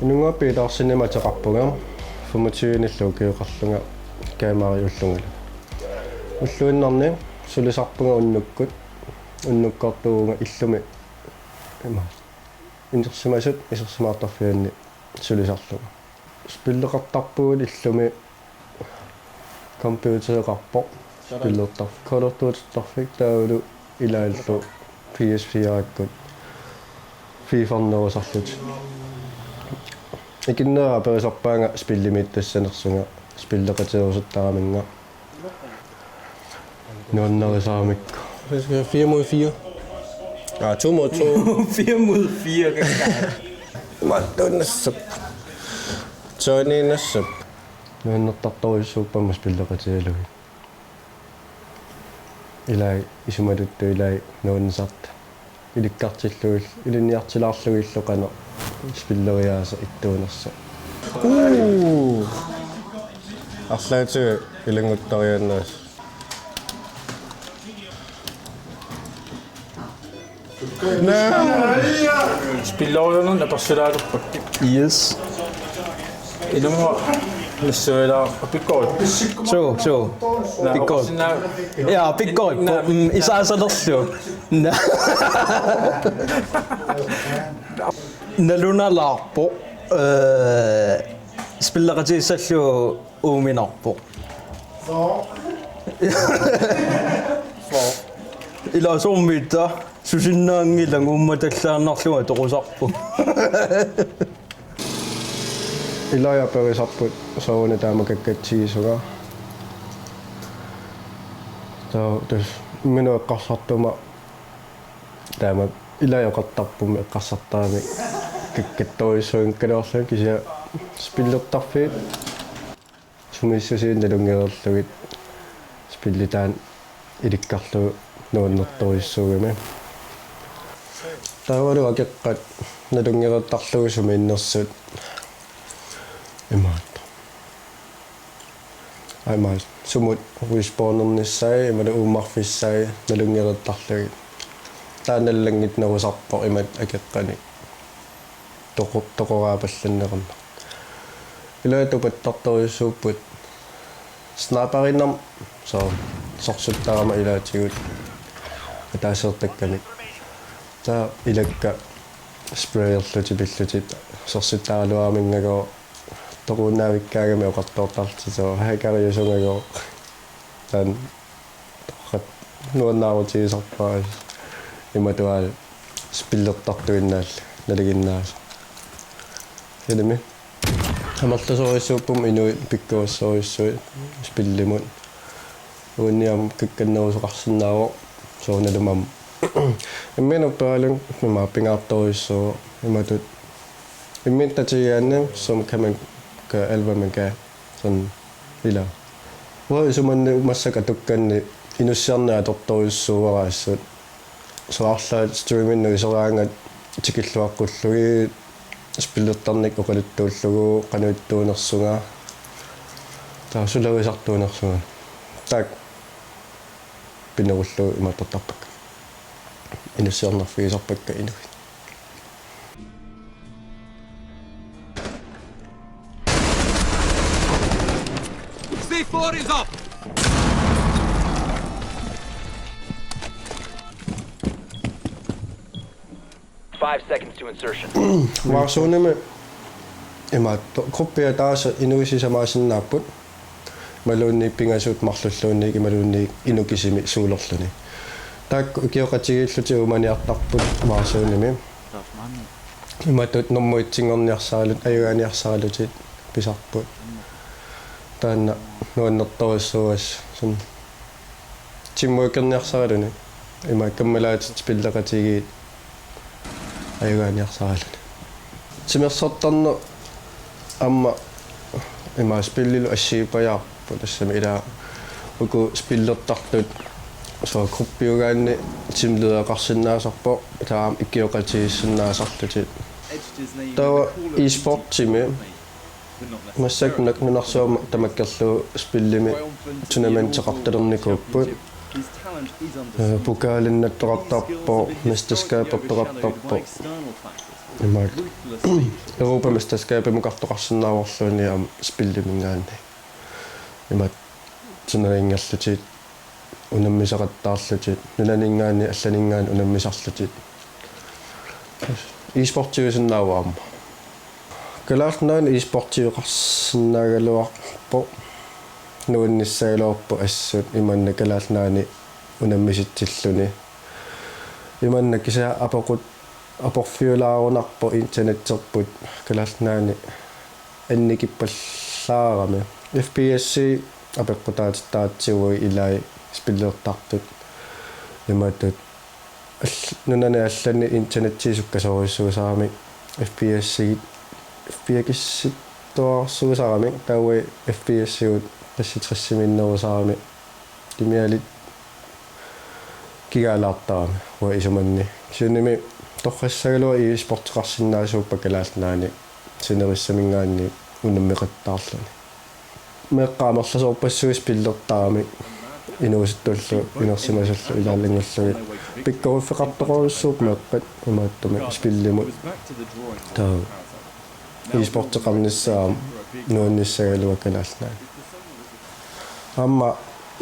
Nunga piidaarsinima teqarpunga 25 kiuqarlunga kaamari ullungila. Ulluinnarni sulisarpunga unnukkartuunga illumi ima intersimasut isersimaartarfianni sulisarluga. Spillertarpuut illumi computerqarpo spillertar Call-of-Duty-tarfik taulu ilaallu PS4-akkut FIFA-nerusarlut. Ikinneraa perisarpaanga spillimiittassanersunga spillerqatigerusuttaraminga Nunaata-saamikku. Det skal 4 mod 4. Ja, 2 mod 2. 4 mod 4. Madunnassap. Soininassap. Nuannartartorissuuppaama spillerqatigelugi. Ilai isumaduttu ilai nuannasarta. Ilikkartilluil ilinniartilaarlugillu qana spilleriaasa ittuunersa. Arlaatiga ilanguttariannaas. Spillerujunun apersulaatorpak. Yes. Ilumua nassuilaa pikkoit. Så. Pikkoit. Ja, pikkoit. Isaasalerlu. Nalunalarpo. Spillerqatigissallu uuminarpo. Ila sormitta susinnaangilang ummatallaaannarluga toqusarpu. Ilaya perisarput souni taamakakkatsigisuga. Tus minua qassartuma taama ilayoqartarpumi qassartaami kakkattorissuin kaleorlun kisia spillertarfiit sumissusiin nalungererlugit spillitaan ilikkarlugu nuannertorissuugimi. Taavaluga keqqat nalungerettarlugu sumiinnersut imaat. Aimaat sumut respawnernissai imala uummarfissai nalungerettarlugit. Taanallangit nerusarpo imat akeqqani. Toqoraapallannerna. Ilaatupattartorissuupput sniperinnam so sorsuttarama ilaatigut ataasertakkani. Ta ilakka sprayerluti pillutit sorsuttaraluarmingagoo toquunnaavikkaagami oqartoortartitoo haakariusungagoo tan toqqat nuannaarutigisarpaa imatual spillertartuinnaal naliginnaas. Ilimi hamarlusorissuuppum inui pikkuussorissuit spillimut uunniam kakkannerusoqarsinnaavo soornalumam imminupaalun pingaartorissoo imatut immittatigianni som kaman ka albuminka son ila wa isumanni massaka tukkanni inussiarnaatortorissuuaraissut soarlaat streaminnu iseraangat tikilluaqqullugi spillertarniq oqaluttuullugu qanuittuunersunga taasulagisartuunersunga tak pinnerullu imattartarpak inussiarnarfigisarpakka inui. C4 is up. Five seconds to insertion. Varsuunimi imaat gruppia taasa inuisisamaasinnaapput maluunni pingasut marlulluunniik imaluunni inukisimi suulerluni. Taak ukioqatigilluti umaniartarput varsuunimi. Imatut normuitsingerniarsaalut ayugaaniarsaalutit pisarput. Taanna nuannertorissuas sun timmuikerniarsaaluni ima kammalaatit spillerqatigiit ayugaaniarsaaluni. Simersortarnu amma ima spillilu assiipajaarpu tassami ila uku spillertartut so gruppiugaanni timleeqarsinnaasarpo taam ikkioqatigissinnaasarlutit tawa e-sport-timi массак нунарсуама тамаккерлу спиллими тунамантеқарталерникууппут пукаалиннаттоқартарпо мистаскаапертоқартарпо Imma Europamesterskabet muqartoqarsinnaavарлуuni am spillimingaanni. Imma tuneringallutit unammisaqattaarlutit nunaningaanni allaningaani unammisarlutit. E-sportivisinnaavaarma. Kalaallit e-sportiviqarsinnaagaluarpo nuunnissailorpo assut imanna kalaalnaani unammisitsilluni. Imanna kisa apoqut aporfiulaarunarpo internetterput kalaalnaani annikippallаарami FPS apeqqutaatittaatiui ilai Spillertartut imatut nunani allani internettiisukkasorissuusaami FPS-toarsuusaami taui FPS-ut tassitrissiminnerusaami kimialit kigaalaartaami wa isumanni sunimi torrassagalua e-sportiqarsinnaasuuppa kalaalnaani sinerissamingaanni unammeqattaarluni meqqaamerlasoorpassuis pillertaami inuusittullu inersimasallu ilaallangullugit pikkoruffeqartoqorissuup meqqat imaattumi spillimut taa e-sportiqarnissaam nuunnissagalua kalaalnaani amma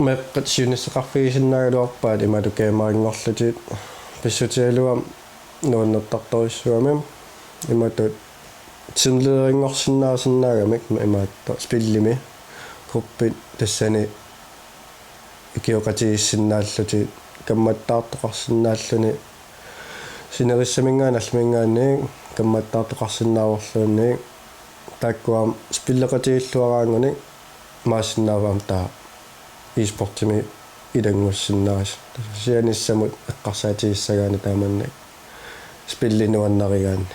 meqqat siunisseqarfigisinnaagaluarpaat imatu keemaringorlutit pissutialuam nuunnertartorissuami imatut simleeringorsinnaasinnaagamek imaatta spillimi kuppit tassani ikiuqatigissinnaallutit kammattaartoqarsinnaalluni sinerissamingaan allmingaanni kammattaartoqarsinnaavorluunni taakkuam spilleqatigilluaraanguni maassinnaavaam taa e-sportimi ilangussinnaaris sianissamut eqqarsaatigiссagaani taamanni spillinuannarigaanni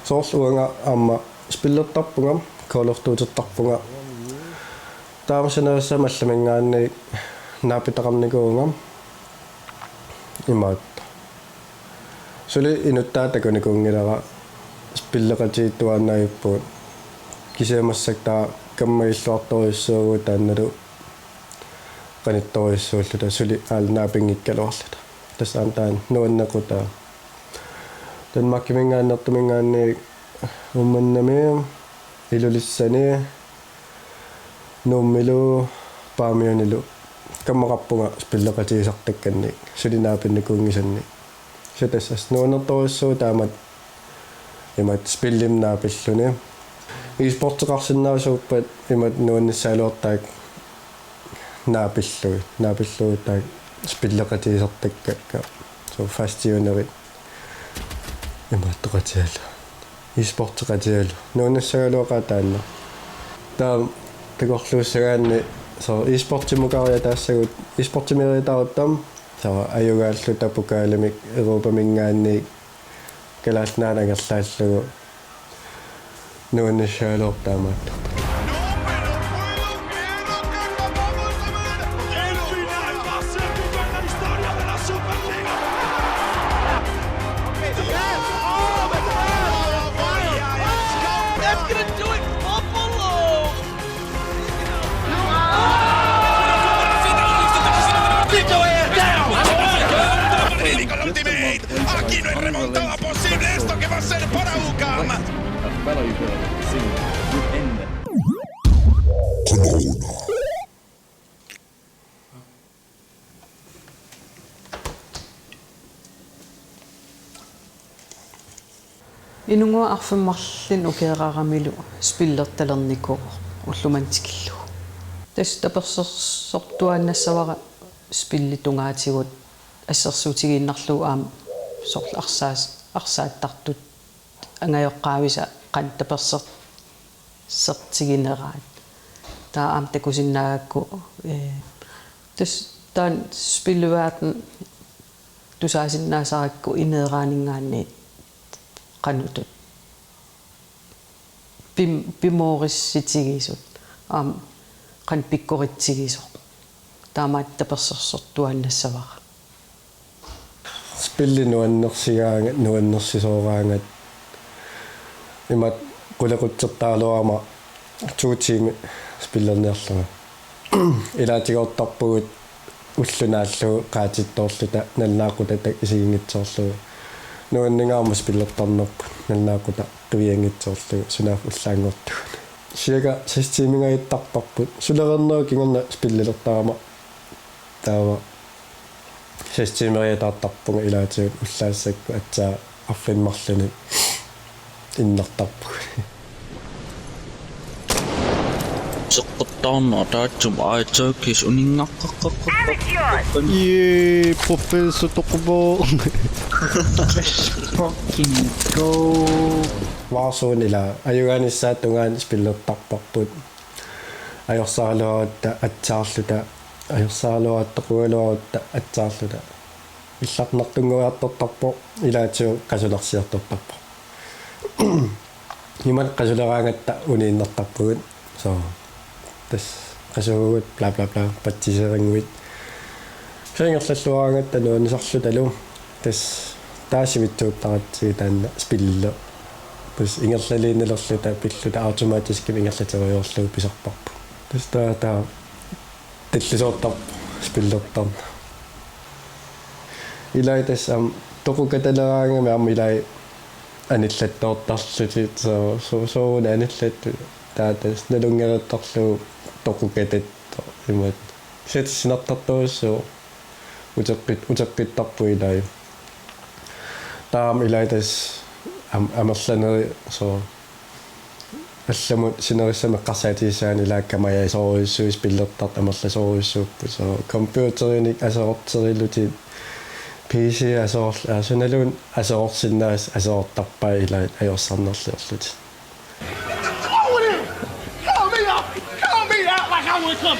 soorluanga amma spillertarpunga Call of Duty-tarpunga taamasanerissama allamingaanni naapitaqarnikuunga imaatta suli inuttaatakunikuungilera spilleqatiittuaannagippuut kisiamassaktaa kammailluartorissuugu taannalu qanittorissuulluta suli aalnaapingikkaluarluta tassaan taan nuannequtaa tanmakkimingaannertumingaanni ummannami ilulissani nuummilu paamianilu kammaqappunga spilleqatigisartakkanni sulinaapinnikungisanni satassas nuannertorissuu taamat imat spillimnaapilluni e-sportiqarsinnaasuuppat imat nuannissaaluartaak naapillui taak spilleqatigisartakkakka so fastionerit imattoqatialu e-sportiqatialu nuannissagaluaqa taanna taa takorluussagaanni so e-sportimukaria taassagut e-sportimeriitaaruttam so ajugaalluta pukaalamik Europamingaanni kalaalnaanangerlaallugu nuannissagaluortaamaattu Aquí no hay remontada posible, esto que va a ser para UCAM. Qanoq-una. Inungua arfimmarlin ukeeraramilu spillertalernikoo ullumantikillu. Tas tapersortuannassavara spillitungaatigut ассерсуутигииннарлуу аама сорл арсааттартут ангаёққаависа қан таперсер сертигинераат таа аам такусиннаагакку тас таан спиллуаатн тусаасиннаасаракку инеераанингааниит qanutut pimoriсситигисут аам қан пиккоритсигисо таамаат таперсерсортуаннассавара spillinuannersigaanga nuannersisooraangat imat qulaqutsertaaluarma tuutiimi spillerniarlunga ilaatigoortarpugut ullunaallugu qaatittoorluta nallaaqutatak isigingitsoorlugu nuanningaarma spillertarnerput nannaaquta qiviangitsoorlu sunaaf ullaanngortugun siaga sistiimingaiittarparput sulererneruk ingerna spillertarama taava sistiimeriataartarpunga ilaatigut ullaassakku atsaa arfinmarluni innertarpug seqquttaarnaa taatsum aitsaukis uningaqqaqqaqqaqqaqqaqqan professor Toqbo. Fucking go. vaarsuun ila ajuganissaattungaan spillertarparput ajorsaarluarutta atsaarluta ajorsaarluattaqualuarutta atsaarluta illarnartunguaartortarpo ilaatiu qasulersiartortarpo niman qasuleraangatta uniinnertarpugut so tas qasugut bla bla bla patsiseringuit seringerlalluaraangatta nuanisarlutalu tas taasivitsuuttaratsiitaanna spillo tas ingerlaliinelerluta pilluta automaatiski ingerlateriorlu pisarparpu tas taa tillisoortarpu spillertarna ilai tas toqukatalaaraangami arma ilai anillattoortarlutit so anillattu taatas nalungerittarlu toqukatatto imat sisinartartuussu uteqqittarpu ilai taam ilai tas amerlaneri so allamut sinerissame qarsaatiisaan ilaakkamaya soruissuis pillertart amerlasoruissuuppu so computerinik aserorterilutit PC aserorsunalun aserorsinnaas aserortarpaa ilai ajorsarnerliorlut Call me out like I want to come.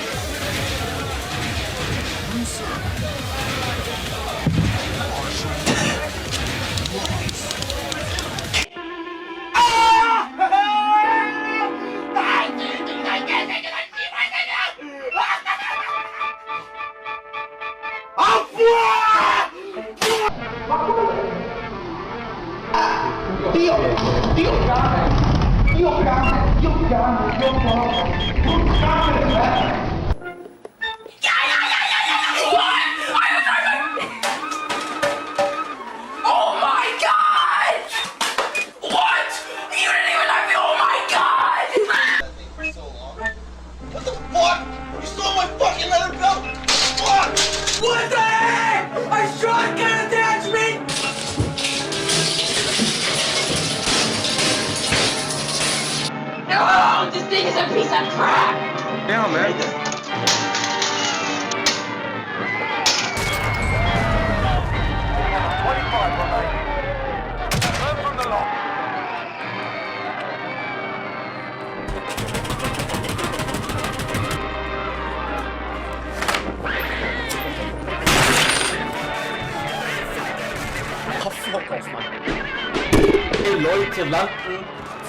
Leute landen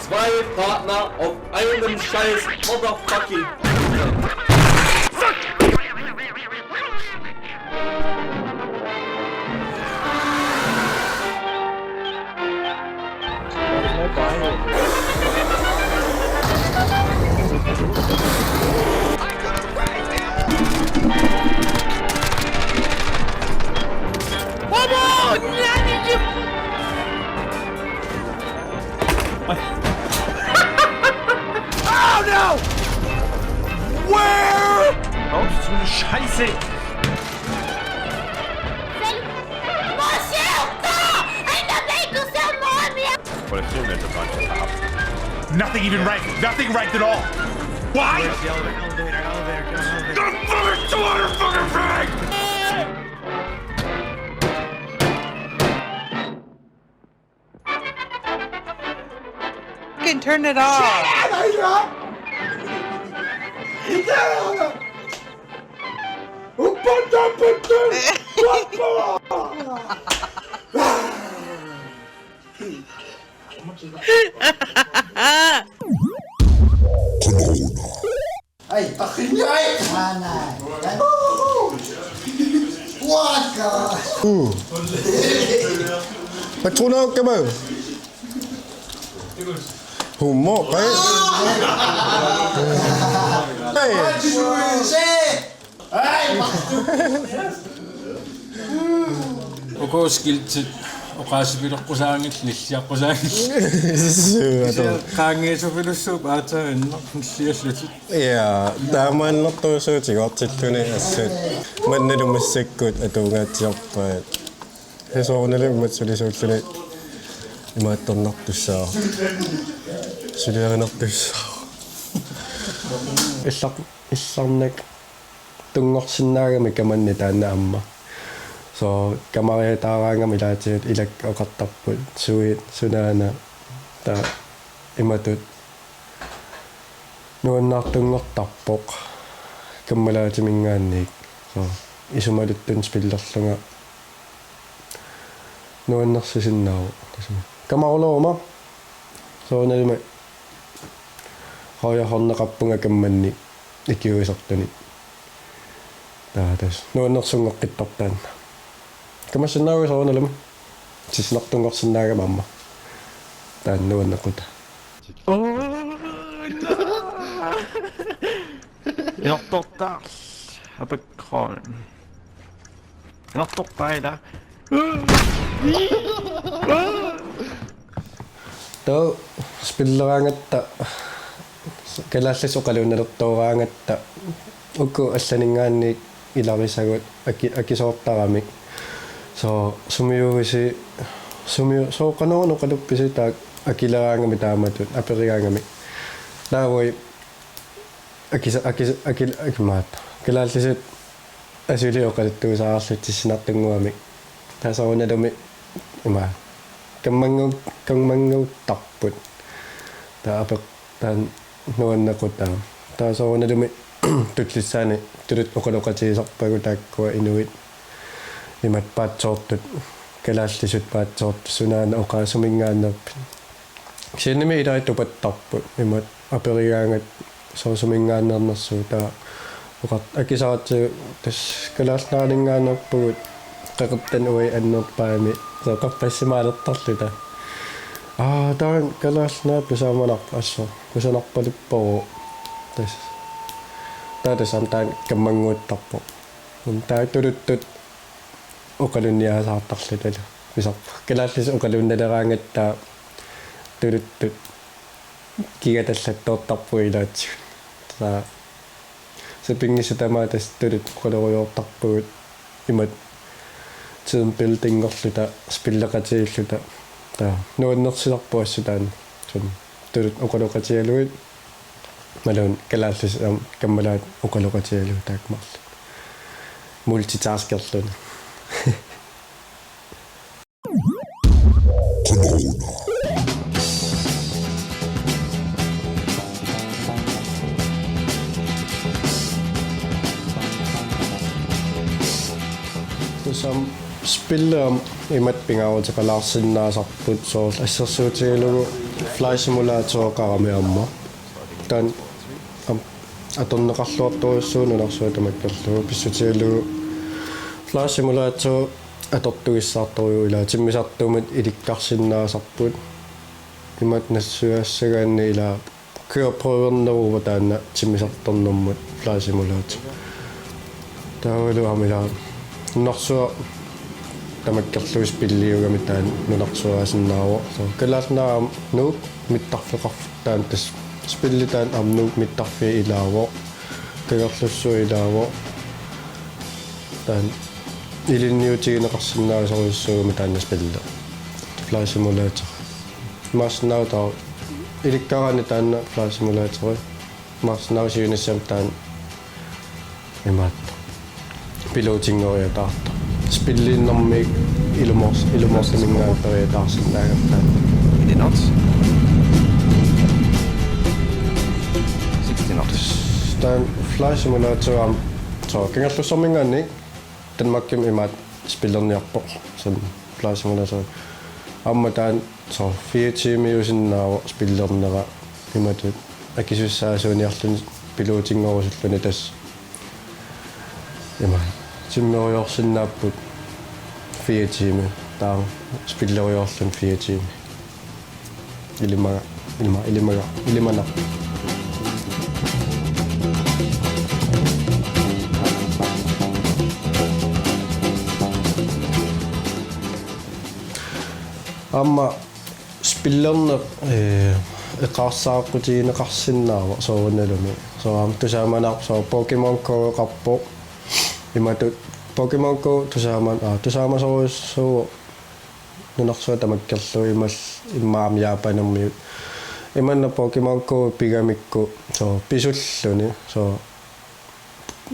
2 Partner auf einem scheiß Motherfucking. Oh no! Where? Oh, so eine Scheiße! What I assume there's a bunch of cops. Nothing even ranked. Nothing ranked at all. Why? Elevator. The fucking 200 fucking rank! Fucking turn it off. Ay, pakinyay! Nanay! Waka! Patronat ka ba? Humo kayo. Hey! Kokoskiltit oqaasipileqqusaangit lissiaqqusaangit qaangiisupilussuup aataanna lissiaslutit Ja, taamaannertuusuutigoortilluni assut mannalumassakkut atuungaatiarpaat hesoornali ummatsulisuulluni imaattornartussaa suliarinertussaa илларнак тунгорсинаагами каманни таанна амма so kamariataaраангами лаатигут илак оқартарпут суит сунаана та иматут нуаннаартунгортарпоқ каммалаатимингаанник so исумалуттун спиллерлунга нуаннерсисиннааву камарулоома сооналима хояхорнеқарпунга камманни икиуисартуни таатас нуаннерсунгоққиттартаанна камассинаагу сооналима сиснартунгорсинаагама амма таан нуаннеқута Inartortaar apakroon. Inartorpaila. то спиллераангатта калааллисоқалуунналертоораангатта укку алланингаанни иларисагут акисоортарами so sumiyuisi sooqanuunuqalupписи таак акилераангами тааматут аперигаангами наавой акимаат калааллисит асулиоқалуттуусаарлут тиссинартунгуами тасауналуми има каммангуттарпут таапеқ таан нуаннеқутаа таасауналуми тутлиссаани тулут оқалоқатигисарпагу тааккуа инуит имат паатсоортут калааллисут паатсоорт сунаана оқаасумингааннерпит синними илаитупаттарпут имат аперигаангат соосумингааннернэрсуу таа оқат акисаратсигу тас калааллаанингааnerпугут қеқаттан уи аннерпаами соқарпассимаалертарлута таан калаалнаа писааманарпа ассо кусанарпалиппору тас таатасам таан каммангууттарпо таатулуттут оқалунниаасаартарлутала писарпа калааллис оқалунналераангаттаа тулуттут кигаталлаттоортарпуилаатсиг таа сепингисутамаатас тулут қолориортарпугут имат тиим билдингорлута спиллеқатигиллута таа нуаннерсиларпуассутаан сун тулут оқалоқатигалуит малун калааллис каммалаат оқалоқатигалу таакмарлу мультитаскерлуна Som spiller imat pingaawataqalaarsinnaasarput soorl assерsuutigalugu flight simulator qaramiamma tan atorneqarluartuissuununersuutamakkerlugu pissutigalugu flight simulator atortugissaartorugu ila timmisartumut ilikkarsinnaasarput imat nassuassagaanni ila køreprøverneruva taanna timmisartornermut flight simulator taavalu amila норсуа тамаккерлуис пиллиугами таан нунарсуаасиннаавоо so калаалнаа нук миттарфеқарфтаан тас спиллитаан амнук миттарфи илаавоо кагерлуссуу илаавоо таан илинниутигинеқарсиннаасоруссуугами таанна спилла flight simulator маснаута иликкараани таанна flight simulator маснауsiunissaam таан имаат pilotingoriataarta spilliinnermiik ilumorsimingaaperiataarsinnaagattaat In knots. 60 knots. Staan flight simulator so kingallussormingaanni Danmarkim imaat spillerniarpoq san flight simulator amma taan so 4 tiimiusinnaavo spillernera imatut akisussaasuuniarluni pilotingorisulluni tas Jamen, timmeriorsinnaaput 4 timer. Taa spilleriorlun 4 timer. Ilimana. Amma Spillertartut eqarsaaqutigineqarsinnaava soorunalumi. So tusaamanaq so Pokemon Go qarpo. Imatut Pokemon Go tusaamasorussuu nunarsuat amakkerlu immaam Japanermiut. Imanna Pokemon Go pigamikku so pisulluni so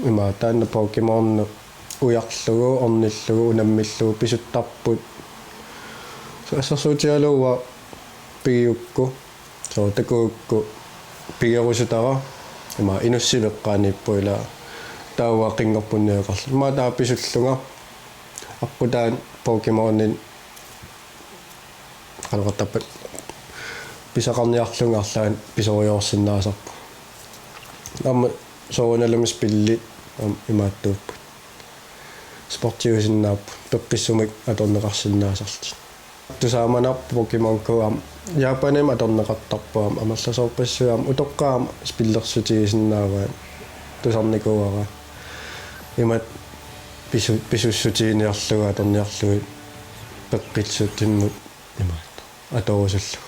ima taanna Pokemon ujarlugu ornillugu unammillugu pisuttarput. So assersuutialuwa pigiukku so takuukku pigerusutara ima inussiveqqaanippuila tawa qinngorpunniaqarlu ima taa pisullunga apputaan Pokemonin qalqattappat pisaqarniarlungarlaan pisoriorsinnaasarpu amma soorunalumi spilli imaattuuppu sportiusinnaappu peqqissumik atorneqarsinnaasarti tusaamanarpu Pokemon Go Japanem atorneqartarpuam amallasooppassuam utoqqaam spillersutigisinnaagaan tusarnikuara imat pisussutiiniarluga atorniarlugi peqqilsuutimmut imaat atorusullu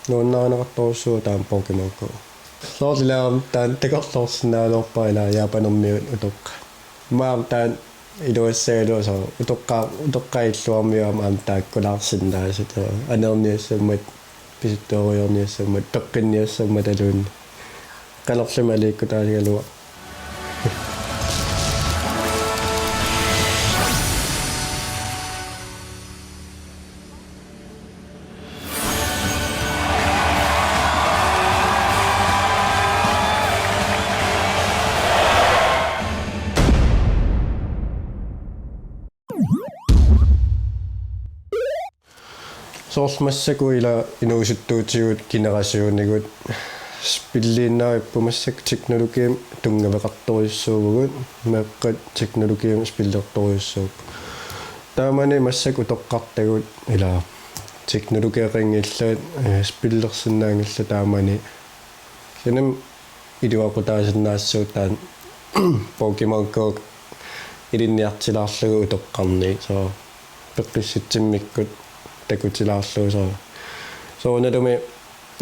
nuunnaanaqartorussuu taam Pokemon Go soorlilaam taan teqarlorsinnaaloorpa ila Japanermiut utoqqa maam taan iluassaalu so utoqqailluarmiuam aam taakkulaarsinnaasut anerniassammat pisuttuoriorniassammat peqqinniassammat aluunni qalerluma aliikkutaasigalua soormassakuila inuusuttuutigut generasiunigut spilliinnaarippumassak teknologiam tungaveqartorissuuvugut meeqqat teknologiam spillertoriussuup taamani massak utoqqartagut ila teknologiaqingillaat spillersinnaangilla taamani sinam iluaqutaasinnaassuutaan Pokemon Go ilinniartilaarlugu utoqqarni so peqqissitsimmikkut takutilaarluu so nalumi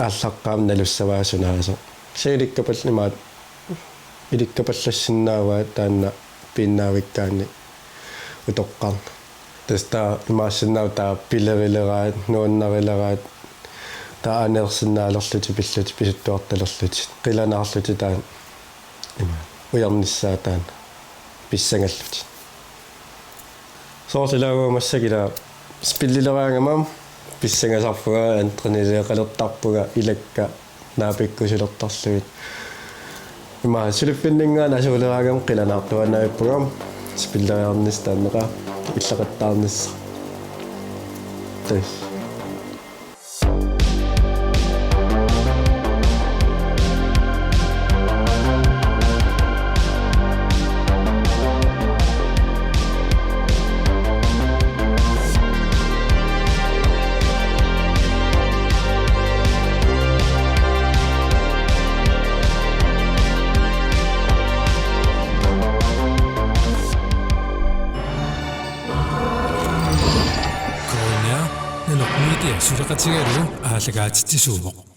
аассаққаам налуссаваасунаасо сииликкапалнимаат иликкапаллассиннааваа таанна пиннаавиккаани утоққар таста имаассиннаав таа пилерилераат нуаннарилераат таа анерсиннаалерлути пиллути писуттуарталерлути қиланаарлути таан има уярниссаа таан писсангаллути соорсилаагуумассагила спиллилераангамам писсангасарфуга антринилеэқалертарпуга илакка наапиккусилертарлугит има силиффиннингаа насуулераагам қиланаартуанааппугам спиллериарнис тааннеқа иллақаттаарнисса тас Nanoq Media Aallakaatitassiortoq.